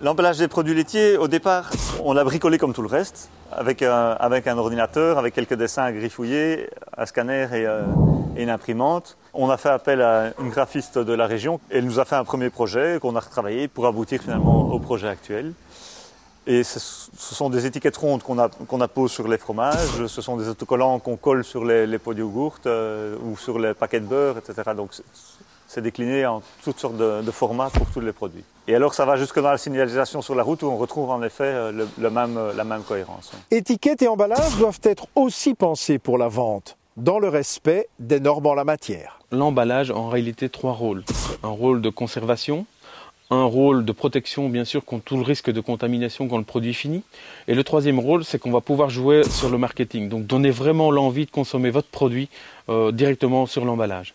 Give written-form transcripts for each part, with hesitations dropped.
L'emballage des produits laitiers, au départ, on l'a bricolé comme tout le reste, avec un ordinateur, avec quelques dessins à griffouiller, un scanner et une imprimante. On a fait appel à une graphiste de la région. Elle nous a fait un premier projet qu'on a retravaillé pour aboutir finalement au projet actuel. Et ce sont des étiquettes rondes qu'on appose sur les fromages, ce sont des autocollants qu'on colle sur les pots de yogourt ou sur les paquets de beurre, etc. Donc c'est décliné en toutes sortes de formats pour tous les produits. Et alors ça va jusque dans la signalisation sur la route où on retrouve en effet la même cohérence. Étiquettes et emballages doivent être aussi pensés pour la vente, dans le respect des normes en la matière. L'emballage a en réalité 3 rôles. Un rôle de conservation, un rôle de protection bien sûr contre tout le risque de contamination quand le produit finit. Et le 3e rôle, c'est qu'on va pouvoir jouer sur le marketing. Donc donner vraiment l'envie de consommer votre produit directement sur l'emballage.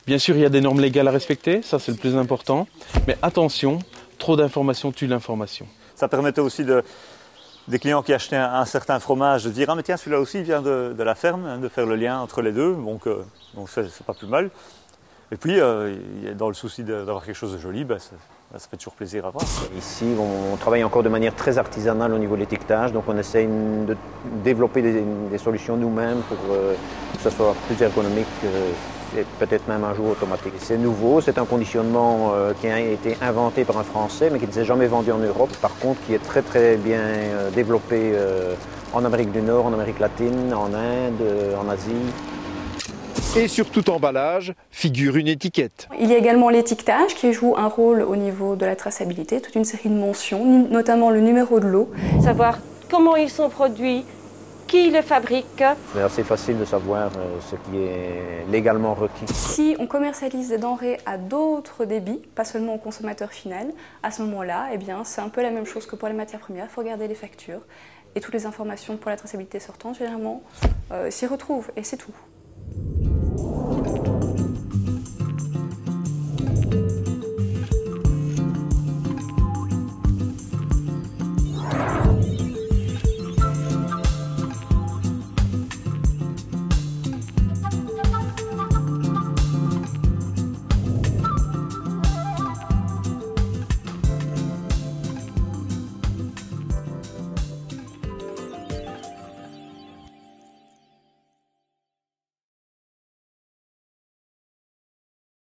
Bien sûr, il y a des normes légales à respecter, ça c'est le plus important. Mais attention, trop d'informations tue l'information. Ça permettait aussi des clients qui achetaient un certain fromage de dire « Ah mais tiens, celui-là aussi vient de la ferme hein, », de faire le lien entre les deux, donc c'est pas plus mal. Et puis, dans le souci d'avoir quelque chose de joli, ça fait toujours plaisir à voir. Ici, on travaille encore de manière très artisanale au niveau de l'étiquetage, donc on essaye de développer des solutions nous-mêmes pour que ce soit plus ergonomique et peut-être même un jour automatique. C'est nouveau, c'est un conditionnement qui a été inventé par un Français, mais qui ne s'est jamais vendu en Europe. Par contre, qui est très très bien développé en Amérique du Nord, en Amérique latine, en Inde, en Asie. Et sur tout emballage figure une étiquette. Il y a également l'étiquetage qui joue un rôle au niveau de la traçabilité, toute une série de mentions, notamment le numéro de lot. Savoir comment ils sont produits, qui les fabrique. C'est assez facile de savoir ce qui est légalement requis. Si on commercialise des denrées à d'autres débits, pas seulement au consommateur final, à ce moment-là, c'est un peu la même chose que pour les matières premières. Il faut regarder les factures et toutes les informations pour la traçabilité sortante, généralement, s'y retrouvent et c'est tout.